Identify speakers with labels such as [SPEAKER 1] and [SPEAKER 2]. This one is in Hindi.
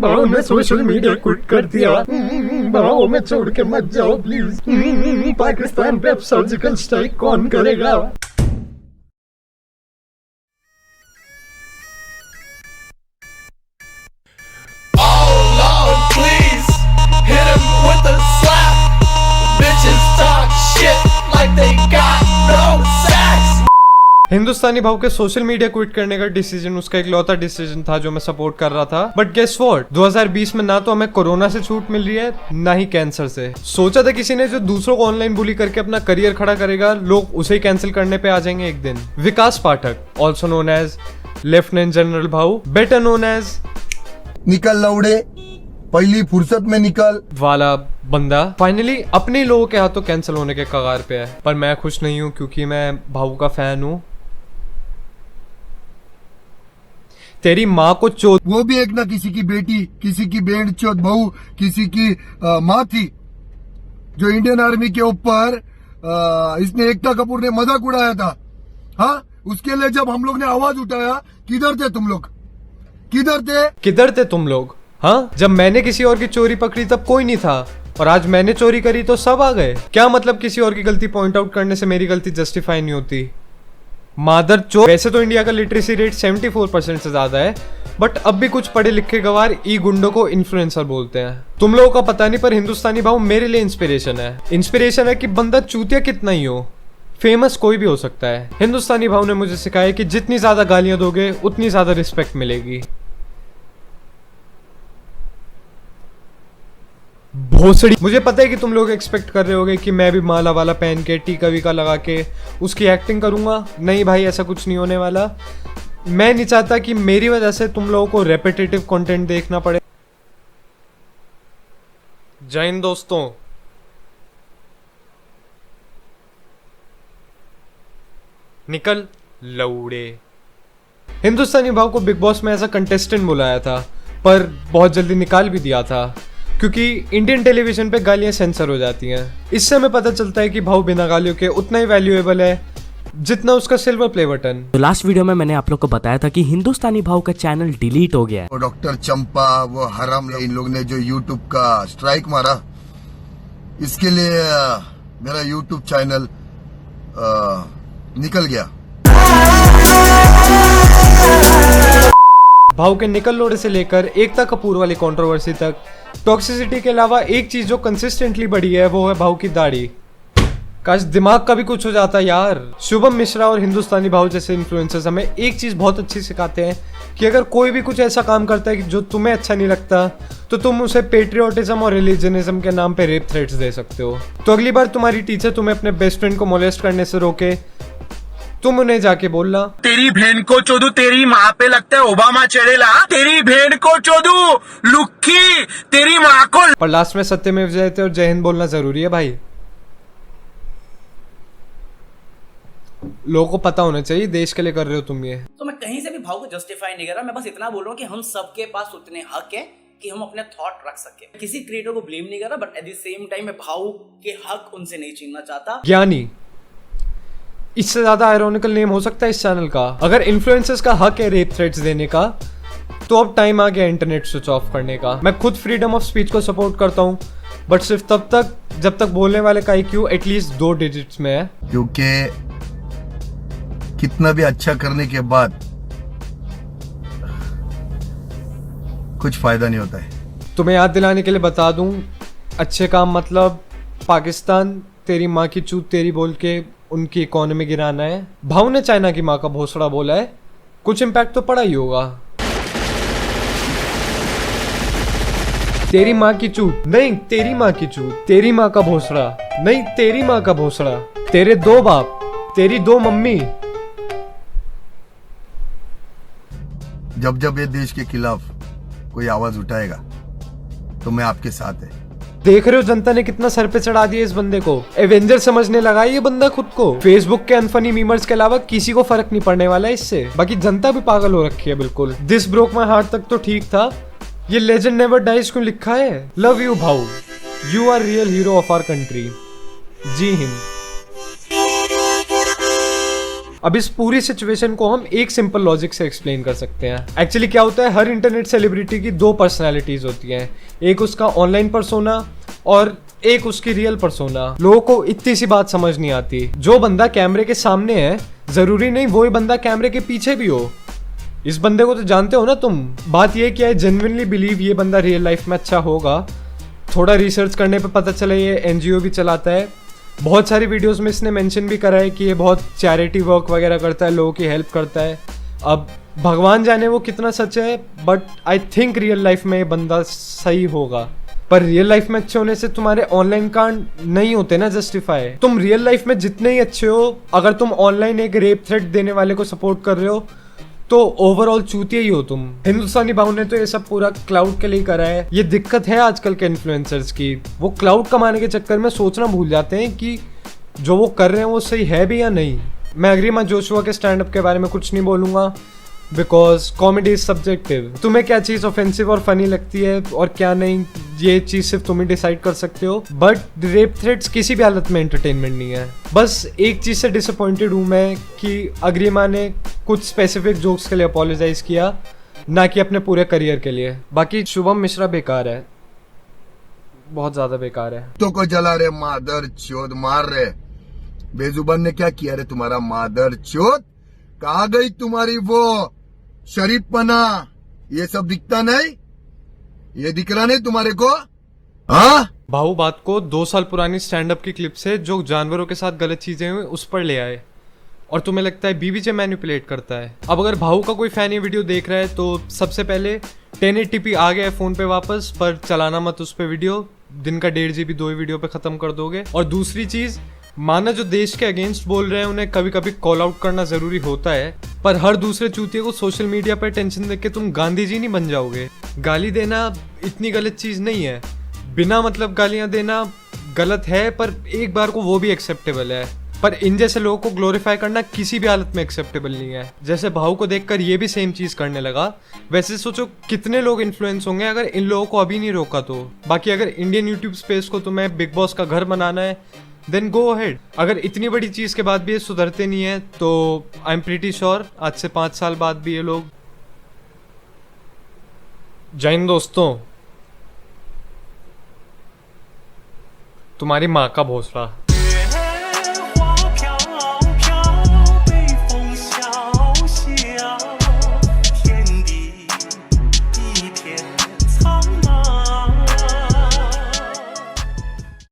[SPEAKER 1] भाव मैं सोशल मीडिया क्विट कर दिया। भाव मैं छोड़ के मत जाओ प्लीज। पाकिस्तान पे अब सर्जिकल स्ट्राइक कौन करेगा? हिंदुस्तानी भाव के सोशल मीडिया क्विट करने का डिसीजन उसका इकलौता डिसीजन था जो मैं सपोर्ट कर रहा था। बट गेस व्हाट, 2020 में ना तो हमें कोरोना से छूट मिल रही है ना ही कैंसर से। सोचा था किसी ने जो दूसरों को ऑनलाइन बुली करके अपना करियर खड़ा करेगा, लोग उसे ही कैंसिल करने पे आ जाएंगे एक दिन। Vikas Pathak, also known as lieutenant general Bhau, better known as
[SPEAKER 2] निकल लौड़े, पहली फुर्सत में निकल
[SPEAKER 1] वाला बंदा फाइनली अपने लोगों के हाथों कैंसिल होने के कगार पे है। पर मैं खुश नहीं हूँ क्योंकि मैं भाव का फैन हूँ। तेरी माँ को चोद,
[SPEAKER 2] वो भी एक ना किसी की बेटी, किसी की बेंड चोद बहू, किसी की माँ थी जो इंडियन आर्मी के ऊपर इसने एकता कपूर ने मजाक उड़ाया था। हाँ, उसके लिए जब हम लोग ने आवाज उठाया, किधर थे तुम लोग? किधर थे तुम लोग?
[SPEAKER 1] हाँ, जब मैंने किसी और की चोरी पकड़ी तब कोई नहीं था, और आज मैंने चोरी करी तो सब आ गए। क्या मतलब किसी और की गलती पॉइंट आउट करने से मेरी गलती जस्टिफाई नहीं होती? मादर चोर। वैसे तो इंडिया का लिटरेसी रेट 74% से ज्यादा है, बट अब भी कुछ पढ़े लिखे गवार ई गुंडों को इन्फ्लुएंसर बोलते हैं। तुम लोगों का पता नहीं, पर हिंदुस्तानी भाव मेरे लिए इंस्पिरेशन है। इंस्पिरेशन है कि बंदा चूतिया कितना ही हो, फेमस कोई भी हो सकता है। हिंदुस्तानी भाव ने मुझे सिखाया कि जितनी ज्यादा गालियां दोगे उतनी ज्यादा रिस्पेक्ट मिलेगी। भोसड़ी। मुझे पता है कि तुम लोग एक्सपेक्ट कर रहे होगे कि मैं भी माला वाला पहन के टीका वीका लगा के उसकी एक्टिंग करूंगा। नहीं भाई, ऐसा कुछ नहीं होने वाला। मैं नहीं चाहता कि मेरी वजह से तुम लोगों को रेपिटेटिव कंटेंट देखना पड़े। जय हिंद दोस्तों। निकल लौड़े। हिंदुस्तानी भाव को बिग बॉस में एज अ कंटेस्टेंट बुलाया था, पर बहुत जल्दी निकाल भी दिया था क्योंकि इंडियन टेलीविजन पे गालियां सेंसर हो जाती हैं। इससे हमें पता चलता है कि भाव बिना गालियों के उतना ही वैल्यूएबल है जितना उसका सिल्वर प्ले बटन।
[SPEAKER 3] तो लास्ट वीडियो में मैंने आप लोग को बताया था कि हिंदुस्तानी भाव का चैनल डिलीट हो गया है।
[SPEAKER 2] वो डॉक्टर चंपा, वो हराम, इन लोग ने जो यूट्यूब का स्ट्राइक मारा, इसके लिए मेरा यूट्यूब चैनल निकल गया।
[SPEAKER 1] भाव के निकल लोड़े से लेकर एकता कपूर वाली कंट्रोवर्सी तक, टॉक्सिसिटी के अलावा एक चीज जो कंसिस्टेंटली बढ़ी है वो है भाव की दाढ़ी। काश दिमाग का भी कुछ हो जाता यार। शुभम मिश्रा और हिंदुस्तानी भाव जैसे इन्फ्लुएंसर्स हमें एक चीज बहुत अच्छी सिखाते हैं कि अगर कोई भी कुछ ऐसा काम करता है कि जो तुम्हें अच्छा नहीं लगता, तो तुम उसे पेट्रियोटिज्म और रिलीजनिज्म के नाम पे रेप थ्रेट्स दे सकते हो। तो अगली बार तुम्हारी टीचर तुम्हें अपने बेस्ट फ्रेंड को मोलेस्ट करने से रोके, तुम उन्हें जाके बोलना,
[SPEAKER 4] तेरी बहन को चोदू, तेरी माँ पे लगता है ओबामा चढ़ेला, तेरी बहन को चोदू लुक्की, तेरी माँ को।
[SPEAKER 1] पर लास्ट में सत्यमेव जयते और जय हिंद बोलना जरूरी है भाई। लोगों को पता होना चाहिए देश के लिए कर रहे हो तुम ये।
[SPEAKER 5] तो मैं कहीं से भी भाव को जस्टिफाई नहीं कर रहा, मैं बस इतना बोल रहा हूँ कि हम सबके पास उतने हक है कि हम अपने थॉट रख सके। किसी क्रिएटर को ब्लेम नहीं कर रहा, but at the same time मैं भाव के हक उनसे नहीं छीनना चाहता।
[SPEAKER 1] ज्ञानी, इससे ज्यादा आयरॉनिकल नेम हो सकता है इस चैनल का। अगर इन्फ्लुएंसर्स का हक है रेप थ्रेट्स देने का, तो अब टाइम आ गया इंटरनेट स्विच ऑफ करने का। मैं खुद फ्रीडम ऑफ स्पीच को सपोर्ट करता हूँ, बट सिर्फ तब तक जब तक बोलने वाले का IQ एटलीस्ट 2 डिजिट्स में है।
[SPEAKER 2] क्योंकि कितना भी अच्छा करने के बाद कुछ फायदा नहीं होता है।
[SPEAKER 1] तुम्हें याद दिलाने के लिए बता दूं, अच्छे काम मतलब पाकिस्तान तेरी माँ की चूत तेरी बोल के उनकी इकोनॉमी गिराना है। भाव ने चाइना की माँ का भोसड़ा बोला है, कुछ इम्पैक्ट तो पड़ा ही होगा। तेरी माँ की चूत नहीं, तेरी माँ की चूत, तेरी माँ का भोसड़ा नहीं, तेरी माँ का भोसड़ा, तेरे 2 बाप, तेरी 2 मम्मी।
[SPEAKER 2] जब ये देश के खिलाफ कोई आवाज उठाएगा तो मैं आपके साथ है।
[SPEAKER 1] देख रहे हो जनता ने कितना सर पे चढ़ा दिया इस बंदे को। एवेंजर समझने लगा ये बंदा खुद को। फेसबुक के अनफनी मीमर्स के अलावा किसी को फर्क नहीं पड़ने वाला है इससे। बाकी जनता भी पागल हो रखी है बिल्कुल। दिस ब्रोक माय हार्ट तक तो ठीक था, ये लेजेंड नेवर डाइज क्यों लिखा है? Love you Bhau, you are real hero of our country. जी हिंद। अब इस पूरी सिचुएशन को हम एक सिंपल लॉजिक से एक्सप्लेन कर सकते हैं। एक्चुअली क्या होता है, हर इंटरनेट सेलिब्रिटी की दो पर्सनैलिटीज होती हैं, एक उसका ऑनलाइन पर्सोना और एक उसकी रियल पर्सोना। लोगों को इतनी सी बात समझ नहीं आती, जो बंदा कैमरे के सामने है जरूरी नहीं वही बंदा कैमरे के पीछे भी हो। इस बंदे को तो जानते हो ना तुम। बात ये क्या है, जेन्युइनली बिलीव ये बंदा रियल लाइफ में अच्छा होगा। थोड़ा रिसर्च करने पे पता चला ये एनजीओ भी चलाता है, बहुत सारी वीडियोस में इसने मेंशन भी करा है कि ये बहुत चैरिटी वर्क वगैरह करता है, लोगों की हेल्प करता है। अब भगवान जाने वो कितना सच है, but I think real life में ये बंदा सही होगा। पर रियल लाइफ में अच्छे होने से तुम्हारे ऑनलाइन कांड नहीं होते ना जस्टिफाई। तुम रियल लाइफ में जितने ही अच्छे हो, अगर तुम ऑनलाइन एक रेप थ्रेट देने वाले को सपोर्ट कर रहे हो तो ओवरऑल चूतिया ही हो तुम। हिंदुस्तानी भाव ने तो ये सब पूरा क्लाउड के लिए करा है। ये दिक्कत है आजकल के इन्फ्लुएंसर्स की, वो क्लाउड कमाने के चक्कर में सोचना भूल जाते हैं कि जो वो कर रहे हैं वो सही है भी या नहीं। मैं अग्रिमा जोशुआ के स्टैंड अप के बारे में कुछ नहीं बोलूंगा, बिकॉज कॉमेडी इज सब्जेक्टिव। तुम्हें क्या चीज ऑफेंसिव और फनी लगती है और क्या नहीं, ये चीज सिर्फ तुम ही डिसाइड कर सकते हो। बट रेप थ्रेट्स किसी भी हालत में एंटरटेनमेंट नहीं है। बस एक चीज से डिसअपॉइंटेड हूं मैं कि अग्रिमा ने कुछ स्पेसिफिक जोक्स के लिए अपोलोजाइज किया, ना कि अपने पूरे करियर के लिए। बाकी शुभम मिश्रा बेकार है, बहुत ज्यादा बेकार है।
[SPEAKER 2] तो को जला रहे मादर चोद, मार रहे। बेजुबान ने क्या किया रे तुम्हारा मादर चोद? कहा गई तुम्हारी वो शरीफपना? ये सब दिखता नहीं, ये दिख रहा नहीं तुम्हारे को? हाँ
[SPEAKER 1] भाऊ बात को 2 साल पुरानी स्टैंड अप की क्लिप से जो जानवरों के साथ गलत चीजें हुई उस पर ले आए, और तुम्हें लगता है बीबीजे मैनिपुलेट करता है। अब अगर भाऊ का कोई फैन ये वीडियो देख रहा है तो सबसे पहले 1080p आ गया है फोन पे वापस, पर चलाना मत उस पे वीडियो। दिन का 1.5 GB 2 ही वीडियो पे खत्म कर दोगे। और दूसरी चीज, माना जो देश के अगेंस्ट बोल रहे हैं उन्हें कभी कभी कॉल आउट करना जरूरी होता है, पर हर दूसरे चूतिए को सोशल मीडिया पर टेंशन देख के तुम गांधी जी नहीं बन जाओगे। गाली देना इतनी गलत चीज नहीं है, बिना मतलब गालियां देना गलत है, पर एक बार को वो भी एक्सेप्टेबल है। पर इन जैसे लोगों को ग्लोरीफाई करना किसी भी हालत में एक्सेप्टेबल नहीं है। जैसे भाऊ को देखकर ये भी सेम चीज करने लगा, वैसे सोचो कितने लोग इन्फ्लुएंस होंगे अगर इन लोगों को अभी नहीं रोका तो। बाकी अगर इंडियन यूट्यूब स्पेस को तुम्हें बिग बॉस का घर बनाना है देन गो अहेड। अगर इतनी बड़ी चीज के बाद भी ये सुधरते नहीं है तो आई एम प्रीटी श्योर आज से 5 साल बाद भी ये लोग। जय हिंद दोस्तों, तुम्हारी माँ का भोसड़ा।